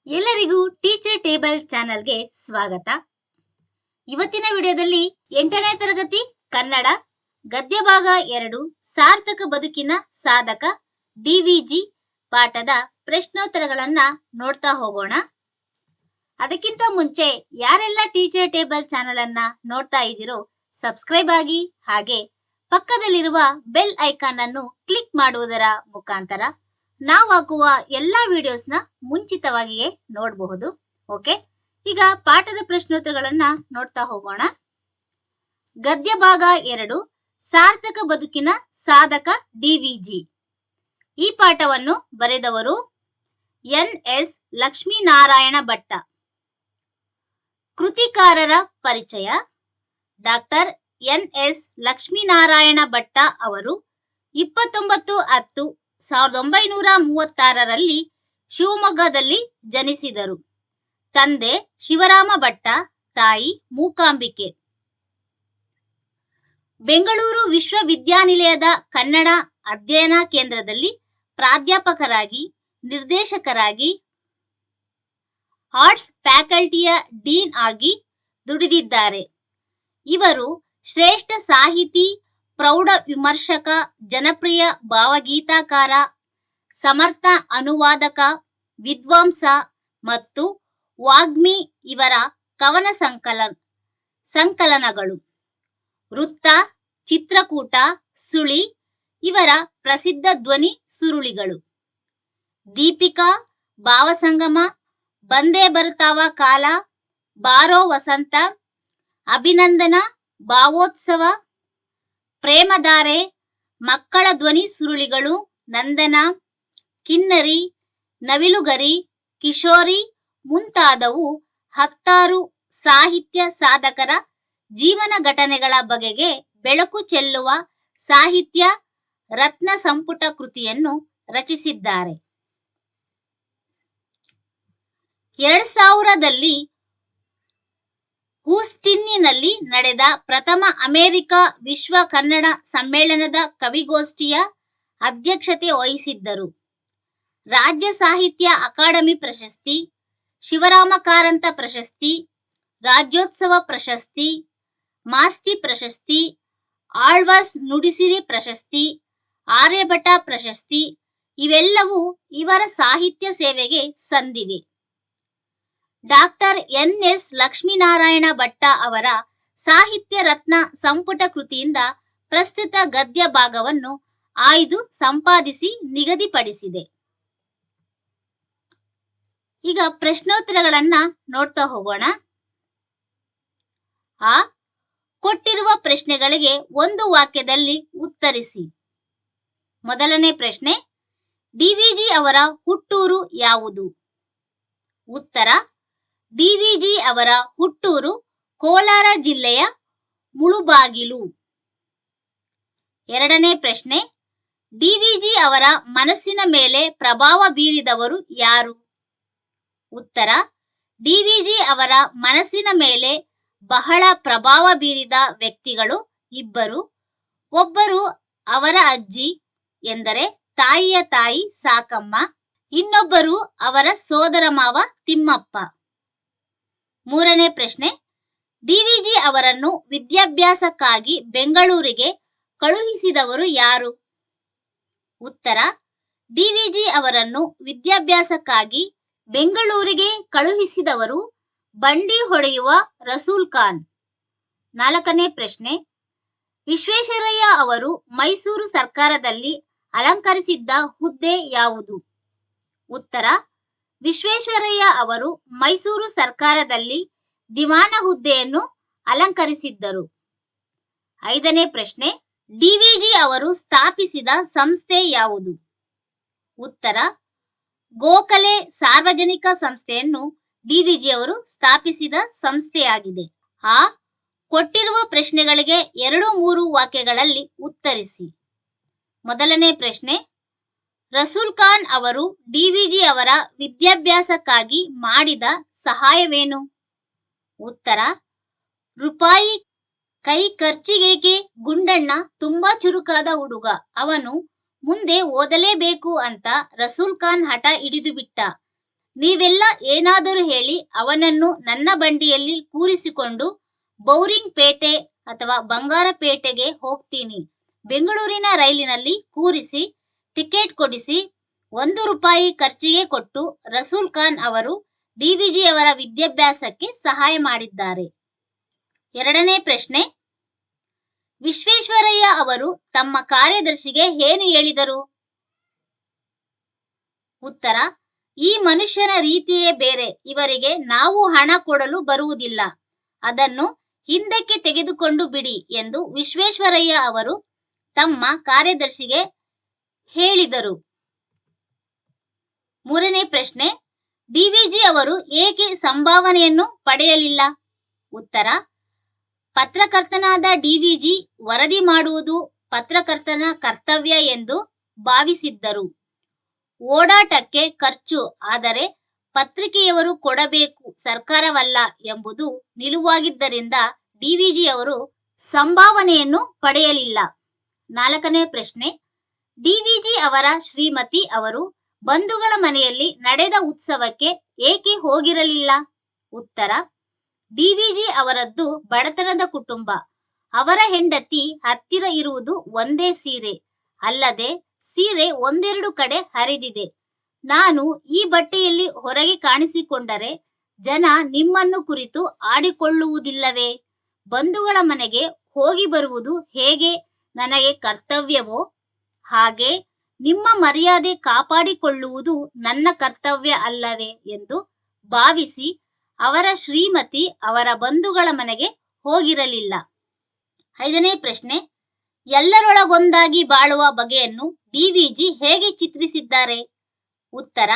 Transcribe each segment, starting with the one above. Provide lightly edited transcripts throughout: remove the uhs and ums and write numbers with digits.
ಎಲ್ಲರಿಗೂ teacher table ಚಾನೆಲ್ಗೆ ಸ್ವಾಗತ. ಇವತ್ತಿನ ವಿಡಿಯೋದಲ್ಲಿ 8ನೇ ತರಗತಿ ಕನ್ನಡ ಗದ್ಯ ಭಾಗ 2 ಸಾರ್ಥಕ ಬದುಕಿನ ಸಾಧಕ ಡಿವಿಜಿ ಪಾಠದ ಪ್ರಶ್ನೋತ್ತರಗಳನ್ನ ನೋಡ್ತಾ ಹೋಗೋಣ. ಅದಕ್ಕಿಂತ ಮುಂಚೆ ಯಾರೆಲ್ಲ ಟೀಚರ್ ಟೇಬಲ್ ಚಾನೆಲ್ ಅನ್ನ ನೋಡ್ತಾ ಇದ್ದೀರೋ ಸಬ್ಸ್ಕ್ರೈಬ್ ಆಗಿ, ಹಾಗೆ ಪಕ್ಕದಲ್ಲಿರುವ ಬೆಲ್ ಐಕಾನ್ ಅನ್ನು ಕ್ಲಿಕ್ ಮಾಡುವುದರ ಮುಖಾಂತರ ನಾವು ಹಾಕುವ ಎಲ್ಲಾ ವಿಡಿಯೋಸ್ನ ಮುಂಚಿತವಾಗಿಯೇ ನೋಡಬಹುದು. ಓಕೆ, ಈಗ ಪಾಠದ ಪ್ರಶ್ನೋತ್ತರಗಳನ್ನ ನೋಡ್ತಾ ಹೋಗೋಣ. ಗದ್ಯ ಭಾಗ 2 ಸಾರ್ಥಕ ಬದುಕಿನ ಸಾಧಕ ಡಿವಿಜಿ. ಈ ಪಾಠವನ್ನು ಬರೆದವರು ಎನ್.ಎಸ್. ಲಕ್ಷ್ಮೀನಾರಾಯಣ ಭಟ್ಟ. ಕೃತಿಕಾರರ ಪರಿಚಯ. ಡಾಕ್ಟರ್ ಎನ್.ಎಸ್. ಲಕ್ಷ್ಮೀನಾರಾಯಣ ಭಟ್ಟ ಅವರು 29/10/1936 ಶಿವಮೊಗ್ಗದಲ್ಲಿ ಜನಿಸಿದರು. ತಂದೆ ಶಿವರಾಮ ಭಟ್ಟ, ತಾಯಿ ಮೂಕಾಂಬಿಕೆ. ಬೆಂಗಳೂರು ವಿಶ್ವವಿದ್ಯಾನಿಲಯದ ಕನ್ನಡ ಅಧ್ಯಯನ ಕೇಂದ್ರದಲ್ಲಿ ಪ್ರಾಧ್ಯಾಪಕರಾಗಿ, ನಿರ್ದೇಶಕರಾಗಿ, ಆರ್ಟ್ಸ್ ಫ್ಯಾಕಲ್ಟಿಯ ಡೀನ್ ಆಗಿ ದುಡಿದಿದ್ದಾರೆ. ಇವರು ಶ್ರೇಷ್ಠ ಸಾಹಿತಿ, ಪ್ರೌಢ ವಿಮರ್ಶಕ, ಜನಪ್ರಿಯ ಭಾವಗೀತಕಾರ, ಸಮರ್ಥ ಅನುವಾದಕ, ವಿದ್ವಾಂಸ ಮತ್ತು ವಾಗ್ಮಿ. ಇವರ ಕವನ ಸಂಕಲನಗಳು ವೃತ್ತ, ಚಿತ್ರಕೂಟ, ಸುಳಿ ಇವರ ಪ್ರಸಿದ್ಧ ಧ್ವನಿ ಸುರುಳಿಗಳು. ದೀಪಿಕಾ, ಭಾವಸಂಗಮ, ಬಂದೇ ಬರುತ್ತಾವ ಕಾಲ, ಬಾರೋ ವಸಂತ, ಅಭಿನಂದನ, ಭಾವೋತ್ಸವ, ಪ್ರೇಮಧಾರೆ, ಮಕ್ಕಳ ಧ್ವನಿ ಸುರುಳಿಗಳು, ನಂದನ, ಕಿನ್ನರಿ, ನವಿಲುಗರಿ, ಕಿಶೋರಿ ಮುಂತಾದವು 10 ಸಾಹಿತ್ಯ ಸಾಧಕರ ಜೀವನ ಘಟನೆಗಳ ಬಗೆಗೆ ಬೆಳಕು ಚೆಲ್ಲುವ ಸಾಹಿತ್ಯ ರತ್ನ ಸಂಪುಟ ಕೃತಿಯನ್ನು ರಚಿಸಿದ್ದಾರೆ. 2000ರಲ್ಲಿ ಹೂಸ್ಟನ್ನಿನಲ್ಲಿ ನಡೆದ ಪ್ರಥಮ ಅಮೆರಿಕ ವಿಶ್ವ ಕನ್ನಡ ಸಮ್ಮೇಳನದ ಕವಿಗೋಷ್ಠಿಯ ಅಧ್ಯಕ್ಷತೆ ವಹಿಸಿದ್ದರು. ರಾಜ್ಯ ಸಾಹಿತ್ಯ ಅಕಾಡೆಮಿ ಪ್ರಶಸ್ತಿ, ಶಿವರಾಮ ಕಾರಂತ ಪ್ರಶಸ್ತಿ, ರಾಜ್ಯೋತ್ಸವ ಪ್ರಶಸ್ತಿ, ಮಾಸ್ತಿ ಪ್ರಶಸ್ತಿ, ಆಳ್ವಾಸ್ ನುಡಿಸಿರಿ ಪ್ರಶಸ್ತಿ, ಆರ್ಯಭಟ ಪ್ರಶಸ್ತಿ ಇವೆಲ್ಲವೂ ಇವರ ಸಾಹಿತ್ಯ ಸೇವೆಗೆ ಸಂದಿವೆ. ಡಾಕ್ಟರ್ ಎನ್.ಎಸ್. ಲಕ್ಷ್ಮೀನಾರಾಯಣ ಭಟ್ಟ ಅವರ ಸಾಹಿತ್ಯ ರತ್ನ ಸಂಪುಟ ಕೃತಿಯಿಂದ ಪ್ರಸ್ತುತ ಗದ್ಯ ಭಾಗವನ್ನು ಆಯ್ದು ಸಂಪಾದಿಸಿ ನಿಗದಿಪಡಿಸಿದೆ. ಈಗ ಪ್ರಶ್ನೋತ್ತರಗಳನ್ನ ನೋಡ್ತಾ ಹೋಗೋಣ. ಕೊಟ್ಟಿರುವ ಪ್ರಶ್ನೆಗಳಿಗೆ ಒಂದು ವಾಕ್ಯದಲ್ಲಿ ಉತ್ತರಿಸಿ. ಮೊದಲನೇ ಪ್ರಶ್ನೆ, ಡಿವಿಜಿ ಅವರ ಹುಟ್ಟೂರು ಯಾವುದು? ಉತ್ತರ, ಡಿವಿಜಿ ಅವರ ಹುಟ್ಟೂರು ಕೋಲಾರ ಜಿಲ್ಲೆಯ ಮುಳುಬಾಗಿಲು. ಎರಡನೇ ಪ್ರಶ್ನೆ, ಡಿವಿಜಿ ಅವರ ಮನಸ್ಸಿನ ಮೇಲೆ ಪ್ರಭಾವ ಬೀರಿದವರು ಯಾರು? ಉತ್ತರ, ಡಿವಿಜಿ ಅವರ ಮನಸ್ಸಿನ ಮೇಲೆ ಬಹಳ ಪ್ರಭಾವ ಬೀರಿದ ವ್ಯಕ್ತಿಗಳು ಇಬ್ಬರು. ಒಬ್ಬರು ಅವರ ಅಜ್ಜಿ, ಎಂದರೆ ತಾಯಿಯ ತಾಯಿ ಸಾಕಮ್ಮ. ಇನ್ನೊಬ್ಬರು ಅವರ ಸೋದರ ಮಾವ ತಿಮ್ಮಪ್ಪ. ಮೂರನೇ ಪ್ರಶ್ನೆ, ಡಿವಿಜಿ ಅವರನ್ನು ವಿದ್ಯಾಭ್ಯಾಸಕ್ಕಾಗಿ ಬೆಂಗಳೂರಿಗೆ ಕಳುಹಿಸಿದವರು ಯಾರು? ಉತ್ತರ, ಡಿವಿಜಿ ಅವರನ್ನು ವಿದ್ಯಾಭ್ಯಾಸಕ್ಕಾಗಿ ಬೆಂಗಳೂರಿಗೆ ಕಳುಹಿಸಿದವರು ಬಂಡಿ ಹೊಡೆಯುವ ರಸೂಲ್ ಖಾನ್. ನಾಲ್ಕನೇ ಪ್ರಶ್ನೆ, ವಿಶ್ವೇಶ್ವರಯ್ಯ ಅವರು ಮೈಸೂರು ಸರ್ಕಾರದಲ್ಲಿ ಅಲಂಕರಿಸಿದ್ದ ಹುದ್ದೆ ಯಾವುದು? ಉತ್ತರ, ವಿಶ್ವೇಶ್ವರಯ್ಯ ಅವರು ಮೈಸೂರು ಸರ್ಕಾರದಲ್ಲಿ ದಿವಾನ ಹುದ್ದೆಯನ್ನು ಅಲಂಕರಿಸಿದ್ದರು. ಐದನೇ ಪ್ರಶ್ನೆ, ಡಿವಿಜಿ ಅವರು ಸ್ಥಾಪಿಸಿದ ಸಂಸ್ಥೆ ಯಾವುದು? ಉತ್ತರ, ಗೋಖಲೆ ಸಾರ್ವಜನಿಕ ಸಂಸ್ಥೆಯನ್ನು ಡಿವಿಜಿ ಅವರು ಸ್ಥಾಪಿಸಿದ ಸಂಸ್ಥೆಯಾಗಿದೆ. ಕೊಟ್ಟಿರುವ ಪ್ರಶ್ನೆಗಳಿಗೆ 2-3 ವಾಕ್ಯಗಳಲ್ಲಿ ಉತ್ತರಿಸಿ. ಮೊದಲನೇ ಪ್ರಶ್ನೆ, ರಸೂಲ್ ಖಾನ್ ಅವರು ಡಿವಿಜಿ ಅವರ ವಿದ್ಯಾಭ್ಯಾಸಕ್ಕಾಗಿ ಮಾಡಿದ ಸಹಾಯವೇನು? ಉತ್ತರ, ರೂಪಾಯಿ ಕೈ ಖರ್ಚಿಗೇಕೆ, ಗುಂಡಣ್ಣ ತುಂಬಾ ಚುರುಕಾದ ಹುಡುಗ, ಅವನು ಮುಂದೆ ಓದಲೇಬೇಕು ಅಂತ ರಸೂಲ್ ಖಾನ್ ಹಠ ಹಿಡಿದು ಬಿಟ್ಟ. ನೀವೆಲ್ಲ ಏನಾದರೂ ಹೇಳಿ ಅವನನ್ನು ನನ್ನ ಬಂಡಿಯಲ್ಲಿ ಕೂರಿಸಿಕೊಂಡು ಬೌರಿಂಗ್ ಪೇಟೆ ಅಥವಾ ಬಂಗಾರಪೇಟೆಗೆ ಹೋಗ್ತೀನಿ. ಬೆಂಗಳೂರಿನ ರೈಲಿನಲ್ಲಿ ಕೂರಿಸಿ ಟಿಕೆಟ್ ಕೊಡಿಸಿ ₹1 ಖರ್ಚಿಗೆ ಕೊಟ್ಟು ರಸೂಲ್ ಖಾನ್ ಅವರು ಡಿವಿಜಿ ಅವರ ವಿದ್ಯಾಭ್ಯಾಸಕ್ಕೆ ಸಹಾಯ ಮಾಡಿದ್ದಾರೆ. ಎರಡನೇ ಪ್ರಶ್ನೆ, ವಿಶ್ವೇಶ್ವರಯ್ಯ ಅವರು ತಮ್ಮ ಕಾರ್ಯದರ್ಶಿಗೆ ಏನು ಹೇಳಿದರು? ಉತ್ತರ, ಈ ಮನುಷ್ಯನ ರೀತಿಯೇ ಬೇರೆ, ಇವರಿಗೆ ನಾವು ಹಣ ಕೊಡಲು ಬರುವುದಿಲ್ಲ, ಅದನ್ನು ಹಿಂದಕ್ಕೆ ತೆಗೆದುಕೊಂಡು ಬಿಡಿ ಎಂದು ವಿಶ್ವೇಶ್ವರಯ್ಯ ಅವರು ತಮ್ಮ ಕಾರ್ಯದರ್ಶಿಗೆ ಹೇಳಿದರು. ಮೂರನೇ ಪ್ರಶ್ನೆ, ಡಿವಿಜಿ ಅವರು ಏಕೆ ಸಂಭಾವನೆಯನ್ನು ಪಡೆಯಲಿಲ್ಲ? ಉತ್ತರ, ಪತ್ರಕರ್ತನಾದ ಡಿವಿಜಿ ವರದಿ ಮಾಡುವುದು ಪತ್ರಕರ್ತನ ಕರ್ತವ್ಯ ಎಂದು ಭಾವಿಸಿದ್ದರು. ಓಡಾಟಕ್ಕೆ ಖರ್ಚು ಆದರೆ ಪತ್ರಿಕೆಯವರು ಕೊಡಬೇಕು, ಸರ್ಕಾರವಲ್ಲ ಎಂಬುದು ನಿಲುವಾಗಿದ್ದರಿಂದ ಡಿವಿಜಿ ಅವರು ಸಂಭಾವನೆಯನ್ನು ಪಡೆಯಲಿಲ್ಲ. ನಾಲ್ಕನೇ ಪ್ರಶ್ನೆ, ಡಿವಿಜಿ ಅವರ ಶ್ರೀಮತಿ ಅವರು ಬಂಧುಗಳ ಮನೆಯಲ್ಲಿ ನಡೆದ ಉತ್ಸವಕ್ಕೆ ಏಕೆ ಹೋಗಿರಲಿಲ್ಲ? ಉತ್ತರ, ಡಿವಿಜಿ ಅವರದ್ದು ಬಡತನದ ಕುಟುಂಬ. ಅವರ ಹೆಂಡತಿ ಹತ್ತಿರ ಇರುವುದು ಒಂದೇ ಸೀರೆ, ಅಲ್ಲದೆ ಸೀರೆ ಒಂದೆರಡು ಕಡೆ ಹರಿದಿದೆ. ನಾನು ಈ ಬಟ್ಟೆಯಲ್ಲಿ ಹೊರಗೆ ಕಾಣಿಸಿಕೊಂಡರೆ ಜನ ನಿಮ್ಮನ್ನು ಕುರಿತು ಆಡಿಕೊಳ್ಳುವುದಿಲ್ಲವೇ? ಬಂಧುಗಳ ಮನೆಗೆ ಹೋಗಿ ಬರುವುದು ಹೇಗೆ ನನಗೆ ಕರ್ತವ್ಯವೋ ಹಾಗೆ ನಿಮ್ಮ ಮರ್ಯಾದೆ ಕಾಪಾಡಿಕೊಳ್ಳುವುದು ನನ್ನ ಕರ್ತವ್ಯ ಅಲ್ಲವೇ ಎಂದು ಭಾವಿಸಿ ಅವರ ಶ್ರೀಮತಿ ಅವರ ಬಂಧುಗಳ ಮನೆಗೆ ಹೋಗಿರಲಿಲ್ಲ. ಐದನೇ ಪ್ರಶ್ನೆ, ಎಲ್ಲರೊಳಗೊಂದಾಗಿ ಬಾಳುವ ಬಗೆಯನ್ನು ಡಿವಿಜಿ ಹೇಗೆ ಚಿತ್ರಿಸಿದ್ದಾರೆ? ಉತ್ತರ,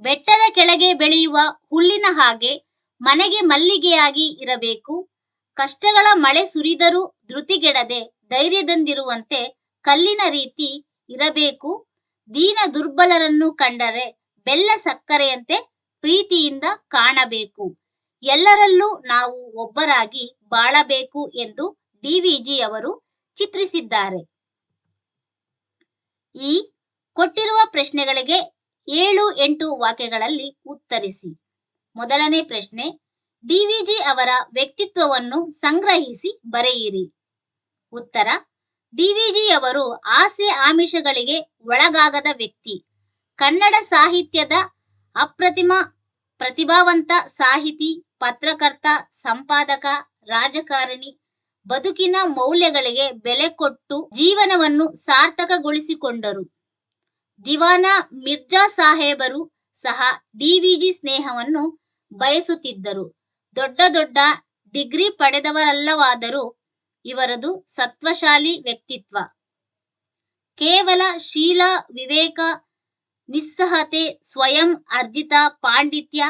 ಬೆಟ್ಟದ ಕೆಳಗೆ ಬೆಳೆಯುವ ಹುಲ್ಲಿನ ಹಾಗೆ ಮನೆಗೆ ಮಲ್ಲಿಗೆಯಾಗಿ ಇರಬೇಕು. ಕಷ್ಟಗಳ ಮಳೆ ಸುರಿದರೂ ಧೃತಿಗೆಡದೆ ಧೈರ್ಯದಿಂದಿರುವಂತೆ ಕಲ್ಲಿನ ರೀತಿ ಇರಬೇಕು. ದೀನ ದುರ್ಬಲರನ್ನು ಕಂಡರೆ ಬೆಲ್ಲ ಸಕ್ಕರೆಯಂತೆ ಪ್ರೀತಿಯಿಂದ ಕಾಣಬೇಕು. ಎಲ್ಲರಲ್ಲೂ ನಾವು ಒಬ್ಬರಾಗಿ ಬಾಳಬೇಕು ಎಂದು ಡಿವಿಜಿ ಅವರು ಚಿತ್ರಿಸಿದ್ದಾರೆ. ಈ ಕೊಟ್ಟಿರುವ ಪ್ರಶ್ನೆಗಳಿಗೆ 7-8 ವಾಕ್ಯಗಳಲ್ಲಿ ಉತ್ತರಿಸಿ. ಮೊದಲನೇ ಪ್ರಶ್ನೆ, ಡಿವಿಜಿ ಅವರ ವ್ಯಕ್ತಿತ್ವವನ್ನು ಸಂಗ್ರಹಿಸಿ ಬರೆಯಿರಿ. ಉತ್ತರ, ಡಿವಿಜಿ ಅವರು ಆಸೆ ಆಮಿಷಗಳಿಗೆ ಒಳಗಾಗದ ವ್ಯಕ್ತಿ. ಕನ್ನಡ ಸಾಹಿತ್ಯದ ಅಪ್ರತಿಮ ಪ್ರತಿಭಾವಂತ ಸಾಹಿತಿ, ಪತ್ರಕರ್ತ, ಸಂಪಾದಕ, ರಾಜಕಾರಣಿ. ಬದುಕಿನ ಮೌಲ್ಯಗಳಿಗೆ ಬೆಲೆ ಕೊಟ್ಟು ಜೀವನವನ್ನು ಸಾರ್ಥಕಗೊಳಿಸಿಕೊಂಡರು. ದಿವಾನ ಮಿರ್ಜಾ ಸಾಹೇಬರು ಸಹ ಡಿವಿಜಿ ಸ್ನೇಹವನ್ನು ಬಯಸುತ್ತಿದ್ದರು. ದೊಡ್ಡ ದೊಡ್ಡ ಡಿಗ್ರಿ ಪಡೆದವರಲ್ಲವಾದರೂ ಇವರದು ಸತ್ವಶಾಲಿ ವ್ಯಕ್ತಿತ್ವ. ಕೇವಲ ಶೀಲ, ವಿವೇಕ, ನಿಸ್ಸಹತೆ, ಸ್ವಯಂ ಅರ್ಜಿತ ಪಾಂಡಿತ್ಯ,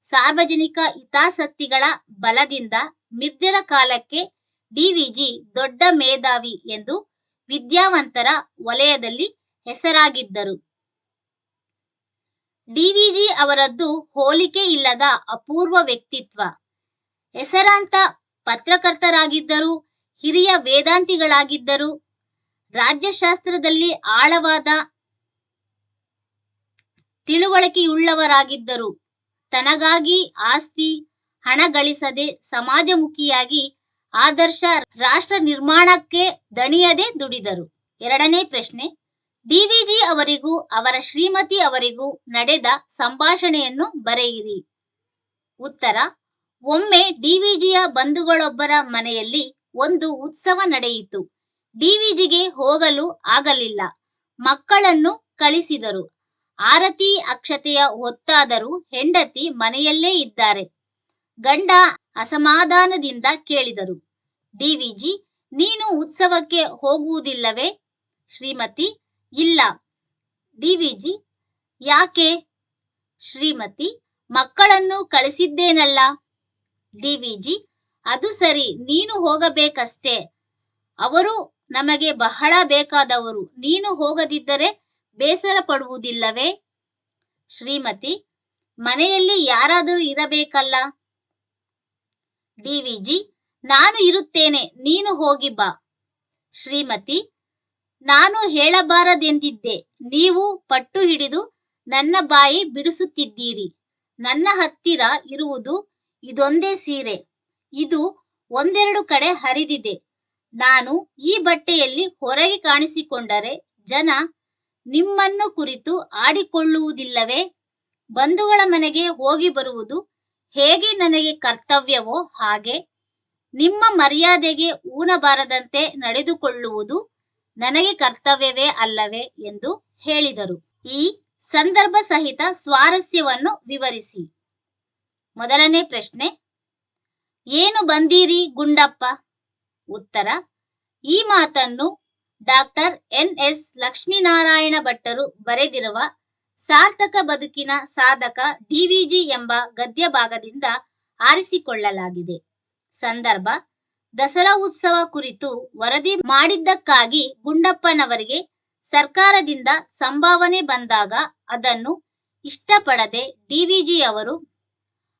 ಸಾರ್ವಜನಿಕ ಹಿತಾಸಕ್ತಿಗಳ ಬಲದಿಂದ ಮಿರ್ಜರ ಕಾಲಕ್ಕೆ ಡಿವಿಜಿ ದೊಡ್ಡ ಮೇಧಾವಿ ಎಂದು ವಿದ್ಯಾವಂತರ ವಲಯದಲ್ಲಿ ಹೆಸರಾಗಿದ್ದರು. ಡಿವಿಜಿ ಅವರದ್ದು ಹೋಲಿಕೆ ಇಲ್ಲದ ಅಪೂರ್ವ ವ್ಯಕ್ತಿತ್ವ. ಹೆಸರಾಂತ ಪತ್ರಕರ್ತರಾಗಿದ್ದರು, ಹಿರಿಯ ವೇದಾಂತಿಗಳಾಗಿದ್ದರು, ರಾಜ್ಯಶಾಸ್ತ್ರದಲ್ಲಿ ಆಳವಾದ ತಿಳುವಳಿಕೆಯುಳ್ಳವರಾಗಿದ್ದರು. ತನಗಾಗಿ ಆಸ್ತಿ, ಹಣ ಗಳಿಸದೆ ಸಮಾಜಮುಖಿಯಾಗಿ ಆದರ್ಶ ರಾಷ್ಟ್ರ ನಿರ್ಮಾಣಕ್ಕೆ ದಣಿಯದೆ ದುಡಿದರು. ಎರಡನೇ ಪ್ರಶ್ನೆ, ಡಿವಿಜಿ ಅವರಿಗೂ ಅವರ ಶ್ರೀಮತಿ ಅವರಿಗೂ ನಡೆದ ಸಂಭಾಷಣೆಯನ್ನು ಬರೆಯಿರಿ. ಉತ್ತರ, ಒಮ್ಮೆ ಡಿವಿಜಿಯ ಬಂಧುಗಳೊಬ್ಬರ ಮನೆಯಲ್ಲಿ ಒಂದು ಉತ್ಸವ ನಡೆಯಿತು. ಡಿವಿಜಿಗೆ ಹೋಗಲು ಆಗಲಿಲ್ಲ. ಮಕ್ಕಳನ್ನು ಕಳಿಸಿದರು. ಆರತಿ ಅಕ್ಷತೆಯ ಹೊತ್ತಾದರೂ ಹೆಂಡತಿ ಮನೆಯಲ್ಲೇ ಇದ್ದಾರೆ. ಗಂಡ ಅಸಮಾಧಾನದಿಂದ ಕೇಳಿದರು, ಡಿವಿಜಿ, ನೀನು ಉತ್ಸವಕ್ಕೆ ಹೋಗುವುದಿಲ್ಲವೇ? ಶ್ರೀಮತಿ, ಇಲ್ಲ. ಡಿವಿಜಿ, ಯಾಕೆ? ಶ್ರೀಮತಿ, ಮಕ್ಕಳನ್ನು ಕಳಿಸಿದ್ದೇನಲ್ಲ. ಡಿವಿಜಿ, ಅದು ಸರಿ, ನೀನು ಹೋಗಬೇಕಷ್ಟೇ. ಅವರು ನಮಗೆ ಬಹಳ ಬೇಕಾದವರು. ನೀನು ಹೋಗದಿದ್ದರೆ ಬೇಸರ ಪಡುವುದಿಲ್ಲವೇ? ಶ್ರೀಮತಿ, ಮನೆಯಲ್ಲಿ ಯಾರಾದರೂ ಇರಬೇಕಲ್ಲ. ಡಿವಿಜಿ, ನಾನು ಇರುತ್ತೇನೆ, ನೀನು ಹೋಗಿ ಬಾ. ಶ್ರೀಮತಿ, ನಾನು ಹೇಳಬಾರದೆಂದಿದ್ದೆ. ನೀವು ಪಟ್ಟು ಹಿಡಿದು ನನ್ನ ಬಾಯಿ ಬಿಡಿಸುತ್ತಿದ್ದೀರಿ. ನನ್ನ ಹತ್ತಿರ ಇರುವುದು ಇದೊಂದೇ ಸೀರೆ. ಇದು ಒಂದೆರಡು ಕಡೆ ಹರಿದಿದೆ. ನಾನು ಈ ಬಟ್ಟೆಯಲ್ಲಿ ಹೊರಗೆ ಕಾಣಿಸಿಕೊಂಡರೆ ಜನ ನಿಮ್ಮನ್ನು ಕುರಿತು ಆಡಿಕೊಳ್ಳುವುದಿಲ್ಲವೇ? ಬಂಧುಗಳ ಮನೆಗೆ ಹೋಗಿ ಬರುವುದು ಹೇಗೆ ನನಗೆ ಕರ್ತವ್ಯವೋ ಹಾಗೆ ನಿಮ್ಮ ಮರ್ಯಾದೆಗೆ ಊನಬಾರದಂತೆ ನಡೆದುಕೊಳ್ಳುವುದು ನನಗೆ ಕರ್ತವ್ಯವೇ ಅಲ್ಲವೇ ಎಂದು ಹೇಳಿದರು. ಈ ಸಂದರ್ಭ ಸಹಿತ ಸ್ವಾರಸ್ಯವನ್ನು ವಿವರಿಸಿ. ಮೊದಲನೇ ಪ್ರಶ್ನೆ, ಏನು ಬಂದೀರಿ ಗುಂಡಪ್ಪ? ಉತ್ತರ, ಈ ಮಾತನ್ನು ಡಾಕ್ಟರ್ ಎನ್.ಎಸ್. ಲಕ್ಷ್ಮೀನಾರಾಯಣ ಭಟ್ಟರು ಬರೆದಿರುವ ಸಾರ್ಥಕ ಬದುಕಿನ ಸಾಧಕ ಡಿ.ವಿ.ಜಿ. ಎಂಬ ಗದ್ಯ ಭಾಗದಿಂದ ಆರಿಸಿಕೊಳ್ಳಲಾಗಿದೆ. ಸಂದರ್ಭ, ದಸರಾ ಉತ್ಸವ ಕುರಿತು ವರದಿ ಮಾಡಿದ್ದಕ್ಕಾಗಿ ಗುಂಡಪ್ಪನವರಿಗೆ ಸರ್ಕಾರದಿಂದ ಸಂಭಾವನೆ ಬಂದಾಗ ಅದನ್ನು ಇಷ್ಟಪಡದೆ ಡಿ.ವಿ.ಜಿ. ಅವರು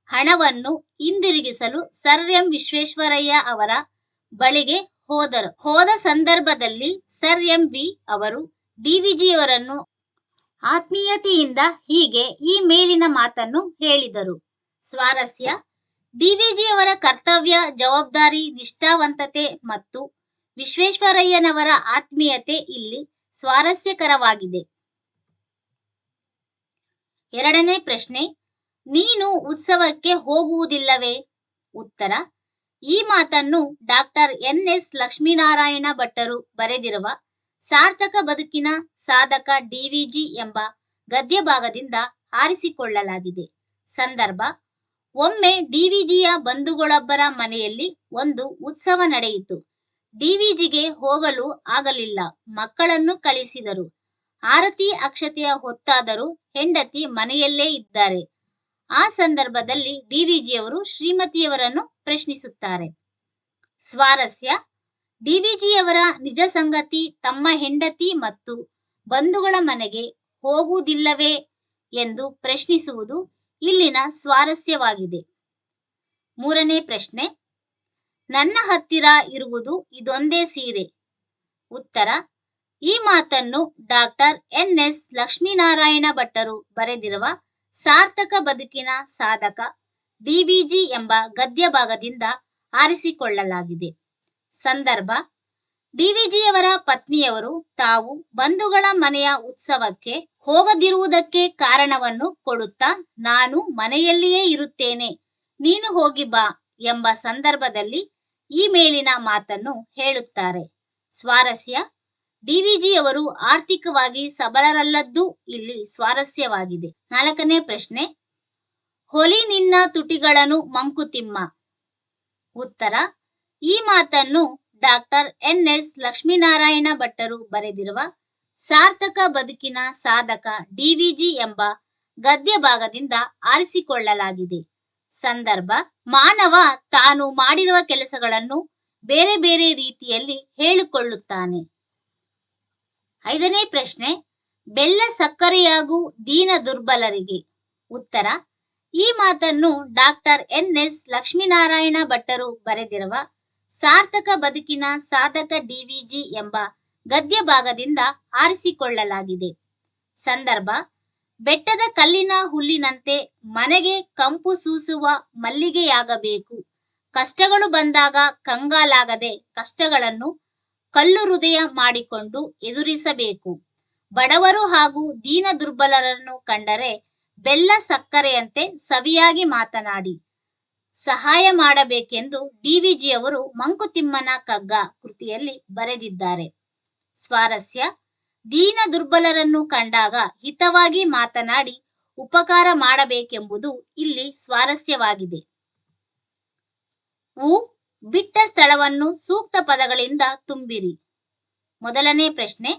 ಹಣವನ್ನು ಹಿಂದಿರುಗಿಸಲು ಸರ್ ಎಂ ವಿಶ್ವೇಶ್ವರಯ್ಯ ಅವರ ಬಳಿಗೆ ಹೋದ ಸಂದರ್ಭದಲ್ಲಿ ಸರ್ ಎಂ ವಿ ಅವರು ಡಿ.ವಿ.ಜಿಯವರನ್ನು ಆತ್ಮೀಯತೆಯಿಂದ ಹೀಗೆ ಈ ಮೇಲಿನ ಮಾತನ್ನು ಹೇಳಿದರು. ಸ್ವಾರಸ್ಯ, ಡಿ.ವಿ.ಜಿಯವರ ಕರ್ತವ್ಯ, ಜವಾಬ್ದಾರಿ, ನಿಷ್ಠಾವಂತತೆ ಮತ್ತು ವಿಶ್ವೇಶ್ವರಯ್ಯನವರ ಆತ್ಮೀಯತೆ ಇಲ್ಲಿ ಸ್ವಾರಸ್ಯಕರವಾಗಿದೆ. ಎರಡನೇ ಪ್ರಶ್ನೆ, ನೀನು ಉತ್ಸವಕ್ಕೆ ಹೋಗುವುದಿಲ್ಲವೇ? ಉತ್ತರ, ಈ ಮಾತನ್ನು ಡಾಕ್ಟರ್ ಎನ್.ಎಸ್. ಲಕ್ಷ್ಮೀನಾರಾಯಣ ಭಟ್ಟರು ಬರೆದಿರುವ ಸಾರ್ಥಕ ಬದುಕಿನ ಸಾಧಕ ಡಿ.ವಿ.ಜಿ. ಎಂಬ ಗದ್ಯ ಭಾಗದಿಂದ ಆರಿಸಿಕೊಳ್ಳಲಾಗಿದೆ. ಸಂದರ್ಭ, ಒಮ್ಮೆ ಡಿ.ವಿ.ಜಿಯ ಬಂಧುಗಳೊಬ್ಬರ ಮನೆಯಲ್ಲಿ ಒಂದು ಉತ್ಸವ ನಡೆಯಿತು. ಡಿ.ವಿ.ಜಿಗೆ ಹೋಗಲು ಆಗಲಿಲ್ಲ. ಮಕ್ಕಳನ್ನು ಕಳಿಸಿದರು. ಆರತಿ ಅಕ್ಷತೆಯ ಹೊತ್ತಾದರೂ ಹೆಂಡತಿ ಮನೆಯಲ್ಲೇ ಇದ್ದಾರೆ. ಆ ಸಂದರ್ಭದಲ್ಲಿ ಡಿ.ವಿ.ಜಿಯವರು ಶ್ರೀಮತಿಯವರನ್ನು ಪ್ರಶ್ನಿಸುತ್ತಾರೆ. ಸ್ವಾರಸ್ಯ, ಡಿ.ವಿ.ಜಿಯವರ ನಿಜ ಸಂಗತಿ ತಮ್ಮ ಹೆಂಡತಿ ಮತ್ತು ಬಂಧುಗಳ ಮನೆಗೆ ಹೋಗುವುದಿಲ್ಲವೇ ಎಂದು ಪ್ರಶ್ನಿಸುವುದು ಇಲ್ಲಿನ ಸ್ವಾರಸ್ಯವಾಗಿದೆ. ಮೂರನೇ ಪ್ರಶ್ನೆ, ನನ್ನ ಹತ್ತಿರ ಇರುವುದು ಇದೊಂದೇ ಸೀರೆ. ಉತ್ತರ, ಈ ಮಾತನ್ನು ಡಾಕ್ಟರ್ ಎನ್.ಎಸ್. ಲಕ್ಷ್ಮೀನಾರಾಯಣ ಭಟ್ಟರು ಬರೆದಿರುವ ಸಾರ್ಥಕ ಬದುಕಿನ ಸಾಧಕ ಡಿ.ವಿ.ಜಿ. ಎಂಬ ಗದ್ಯ ಭಾಗದಿಂದ ಆರಿಸಿಕೊಳ್ಳಲಾಗಿದೆ. ಸಂದರ್ಭ, ಡಿ.ವಿ.ಜಿಯವರ ಪತ್ನಿಯವರು ತಾವು ಬಂಧುಗಳ ಮನೆಯ ಉತ್ಸವಕ್ಕೆ ಹೋಗದಿರುವುದಕ್ಕೆ ಕಾರಣವನ್ನು ಕೊಡುತ್ತಾ, ನಾನು ಮನೆಯಲ್ಲಿಯೇ ಇರುತ್ತೇನೆ, ನೀನು ಹೋಗಿ ಬಾ ಎಂಬ ಸಂದರ್ಭದಲ್ಲಿ ಈ ಮೇಲಿನ ಮಾತನ್ನು ಹೇಳುತ್ತಾರೆ. ಸ್ವಾರಸ್ಯ, ಡಿ.ವಿ.ಜಿಯವರು ಆರ್ಥಿಕವಾಗಿ ಸಬಲರಲ್ಲದ್ದು ಇಲ್ಲಿ ಸ್ವಾರಸ್ಯವಾಗಿದೆ. ನಾಲ್ಕನೇ ಪ್ರಶ್ನೆ, ಹೊಲಿ ನಿನ್ನ ತುಟಿಗಳನ್ನು ಮಂಕುತಿಮ್ಮ. ಉತ್ತರ, ಈ ಮಾತನ್ನು ಡಾಕ್ಟರ್ ಎನ್.ಎಸ್. ಲಕ್ಷ್ಮೀನಾರಾಯಣ ಭಟ್ಟರು ಬರೆದಿರುವ ಸಾರ್ಥಕ ಬದುಕಿನ ಸಾಧಕ ಡಿ.ವಿ.ಜಿ. ಎಂಬ ಗದ್ಯ ಭಾಗದಿಂದ ಆರಿಸಿಕೊಳ್ಳಲಾಗಿದೆ. ಸಂದರ್ಭ, ಮಾನವ ತಾನು ಮಾಡಿರುವ ಕೆಲಸಗಳನ್ನು ಬೇರೆ ಬೇರೆ ರೀತಿಯಲ್ಲಿ ಹೇಳಿಕೊಳ್ಳುತ್ತಾನೆ. ಐದನೇ ಪ್ರಶ್ನೆ, ಬೆಲ್ಲ ಸಕ್ಕರೆಯಾಗು ದೀನ ದುರ್ಬಲರಿಗೆ. ಉತ್ತರ, ಈ ಮಾತನ್ನು ಡಾಕ್ಟರ್ ಎನ್.ಎಸ್. ಲಕ್ಷ್ಮೀನಾರಾಯಣ ಭಟ್ಟರು ಬರೆದಿರುವ ಸಾರ್ಥಕ ಬದುಕಿನ ಸಾಧಕ ಡಿ.ವಿ.ಜಿ. ಎಂಬ ಗದ್ಯ ಭಾಗದಿಂದ ಆರಿಸಿಕೊಳ್ಳಲಾಗಿದೆ. ಸಂದರ್ಭ, ಬೆಟ್ಟದ ಕಲ್ಲಿನ ಹುಲ್ಲಿನಂತೆ ಮನೆಗೆ ಕಂಪು ಸೂಸುವ ಮಲ್ಲಿಗೆಯಾಗಬೇಕು. ಕಷ್ಟಗಳು ಬಂದಾಗ ಕಂಗಾಲಾಗದೆ ಕಷ್ಟಗಳನ್ನು ಕಲ್ಲು ಹೃದಯ ಮಾಡಿಕೊಂಡು ಎದುರಿಸಬೇಕು. ಬಡವರು ಹಾಗೂ ದೀನ ದುರ್ಬಲರನ್ನು ಕಂಡರೆ ಬೆಲ್ಲ ಸಕ್ಕರೆಯಂತೆ ಸವಿಯಾಗಿ ಮಾತನಾಡಿ ಸಹಾಯ ಮಾಡಬೇಕೆಂದು ಡಿ.ವಿ.ಜಿಯವರು ಮಂಕುತಿಮ್ಮನ ಕಗ್ಗ ಕೃತಿಯಲ್ಲಿ ಬರೆದಿದ್ದಾರೆ. ಸ್ವಾರಸ್ಯ, ದೀನ ದುರ್ಬಲರನ್ನು ಕಂಡಾಗ ಹಿತವಾಗಿ ಮಾತನಾಡಿ ಉಪಕಾರ ಮಾಡಬೇಕೆಂಬುದು ಇಲ್ಲಿ ಸ್ವಾರಸ್ಯವಾಗಿದೆ. ಬಿಟ್ಟ ಸ್ಥಳವನ್ನು ಸೂಕ್ತ ಪದಗಳಿಂದ ತುಂಬಿರಿ. ಮೊದಲನೇ ಪ್ರಶ್ನೆ,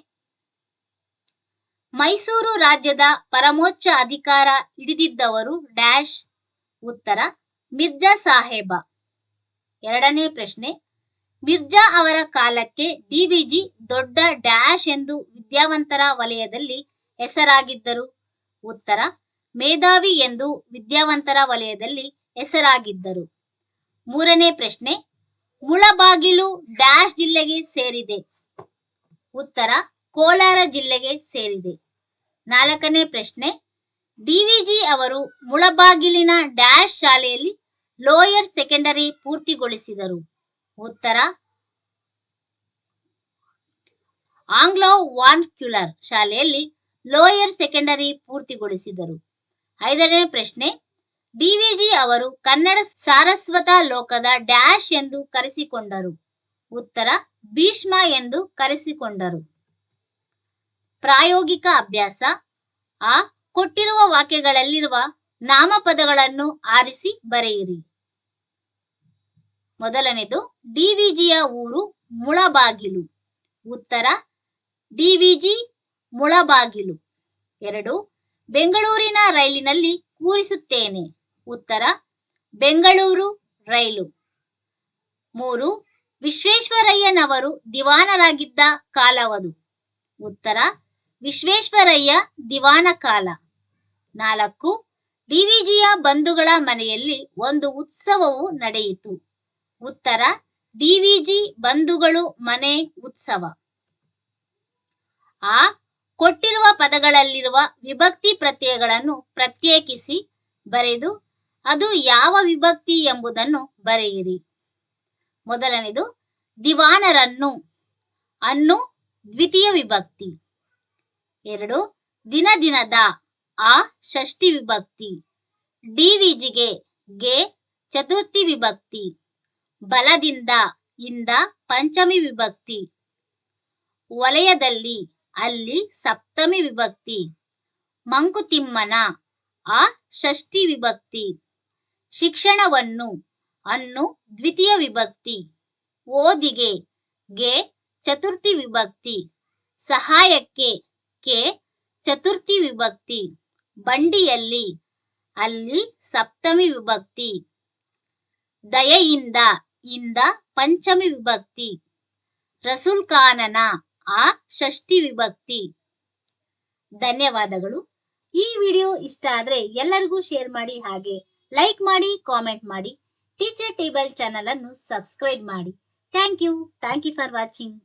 ಮೈಸೂರು ರಾಜ್ಯದ ಪರಮೋಚ್ಚ ಅಧಿಕಾರ ಹಿಡಿದಿದ್ದವರು ಡ್ಯಾಶ್. ಉತ್ತರ, ಮಿರ್ಜಾ ಸಾಹೇಬ. ಎರಡನೇ ಪ್ರಶ್ನೆ, ಮಿರ್ಜಾ ಅವರ ಕಾಲಕ್ಕೆ ಡಿ.ವಿ.ಜಿ. ದೊಡ್ಡ ಡ್ಯಾಶ್ ಎಂದು ವಿದ್ಯಾವಂತರ ವಲಯದಲ್ಲಿ ಹೆಸರಾಗಿದ್ದರು. ಉತ್ತರ, ಮೇಧಾವಿ ಎಂದು ವಿದ್ಯಾವಂತರ ವಲಯದಲ್ಲಿ ಹೆಸರಾಗಿದ್ದರು. ಮೂರನೇ ಪ್ರಶ್ನೆ, ಮುಳಬಾಗಿಲು ಡ್ಯಾಶ್ ಜಿಲ್ಲೆಗೆ ಸೇರಿದೆ. ಉತ್ತರ, ಕೋಲಾರ ಜಿಲ್ಲೆಗೆ ಸೇರಿದೆ. ನಾಲ್ಕನೇ ಪ್ರಶ್ನೆ, ಡಿವಿಜಿ ಅವರು ಮುಳಬಾಗಿಲಿನ ಡ್ಯಾಶ್ ಶಾಲೆಯಲ್ಲಿ ಲೋಯರ್ ಸೆಕೆಂಡರಿ ಪೂರ್ತಿಗೊಳಿಸಿದರು. ಉತ್ತರ ಆಂಗ್ಲೋ ವಾರ್ನ್ಕ್ಯುಲರ್ ಶಾಲೆಯಲ್ಲಿ ಲೋಯರ್ ಸೆಕೆಂಡರಿ ಪೂರ್ತಿಗೊಳಿಸಿದರು. 5ನೇ ಪ್ರಶ್ನೆ, ಡಿವಿಜಿ ಅವರು ಕನ್ನಡ ಸಾರಸ್ವತ ಲೋಕದ ಡ್ಯಾಶ್ ಎಂದು ಕರೆಸಿಕೊಂಡರು. ಉತ್ತರ ಭೀಷ್ಮ ಎಂದು ಕರೆಸಿಕೊಂಡರು. ಪ್ರಾಯೋಗಿಕ ಅಭ್ಯಾಸ. ಆ ಕೊಟ್ಟಿರುವ ವಾಕ್ಯಗಳಲ್ಲಿರುವ ನಾಮಪದಗಳನ್ನು ಆರಿಸಿ ಬರೆಯಿರಿ. ಮೊದಲನೇದು, ಡಿವಿಜಿಯ ಊರು ಮುಳಬಾಗಿಲು. ಉತ್ತರ ಡಿವಿಜಿ ಮುಳಬಾಗಿಲು. 2, ಬೆಂಗಳೂರಿನ ರೈಲಿನಲ್ಲಿ ಕೂರಿಸುತ್ತೇನೆ. ಉತ್ತರ ಬೆಂಗಳೂರು ರೈಲು. 3, ವಿಶ್ವೇಶ್ವರಯ್ಯನವರು ದಿವಾನರಾಗಿದ್ದ ಕಾಲವದು. ಉತ್ತರ ವಿಶ್ವೇಶ್ವರಯ್ಯ ದಿವಾನ ಕಾಲ. 4, ಡಿವಿಜಿಯ ಬಂಧುಗಳ ಮನೆಯಲ್ಲಿ ಒಂದು ಉತ್ಸವವು ನಡೆಯಿತು. ಉತ್ತರ ಡಿವಿಜಿ ಬಂಧುಗಳು ಮನೆ ಉತ್ಸವ. ಆ ಕೊಟ್ಟಿರುವ ಪದಗಳಲ್ಲಿರುವ ವಿಭಕ್ತಿ ಪ್ರತ್ಯಯಗಳನ್ನು ಪ್ರತ್ಯೇಕಿಸಿ ಬರೆದು ಅದು ಯಾವ ವಿಭಕ್ತಿ ಎಂಬುದನ್ನು ಬರೆಯಿರಿ. ಮೊದಲನೇದು, ದಿವಾನರನ್ನು. ಅನ್ನು ದ್ವಿತೀಯ ವಿಭಕ್ತಿ. 2, ದಿನ ದಿನದ. ಆ ಷಷ್ಠಿ ವಿಭಕ್ತಿ. ಡಿವಿಜಿಗೆ ಗೆ ಚತುರ್ಥಿ ವಿಭಕ್ತಿ. ಬಲದಿಂದ ಇಂದ ಪಂಚಮಿ ವಿಭಕ್ತಿ. ವಲಯದಲ್ಲಿ ಅಲ್ಲಿ ಸಪ್ತಮಿ ವಿಭಕ್ತಿ. ಮಂಕುತಿಮ್ಮನ ಆ ಷಷ್ಠಿ ವಿಭಕ್ತಿ. ಶಿಕ್ಷಣವನ್ನು ಅನ್ನು ದ್ವಿತೀಯ ವಿಭಕ್ತಿ. ಓದಿಗೆ ಗೆ ಚತುರ್ಥಿ ವಿಭಕ್ತಿ. ಸಹಾಯಕ್ಕೆ ಕೆ ಚತುರ್ಥಿ ವಿಭಕ್ತಿ. ಬಂಡಿಯಲ್ಲಿ ಅಲ್ಲಿ ಸಪ್ತಮಿ ವಿಭಕ್ತಿ. ದಯೆಯಿಂದ ಇಂದ ಪಂಚಮಿ ವಿಭಕ್ತಿ. ರಸೂಲ್ ಖಾನನ ಆ ಷಷ್ಠಿ ವಿಭಕ್ತಿ. ಧನ್ಯವಾದಗಳು. ಈ ವಿಡಿಯೋ ಇಷ್ಟ ಆದ್ರೆ ಎಲ್ಲರಿಗೂ ಶೇರ್ ಮಾಡಿ, ಹಾಗೆ ಲೈಕ್ ಮಾಡಿ, ಕಾಮೆಂಟ್ ಮಾಡಿ. ಟೀಚರ್ ಟೇಬಲ್ ಚಾನಲ್ ಅನ್ನು ಸಬ್ಸ್ಕ್ರೈಬ್ ಮಾಡಿ. Thank you for watching.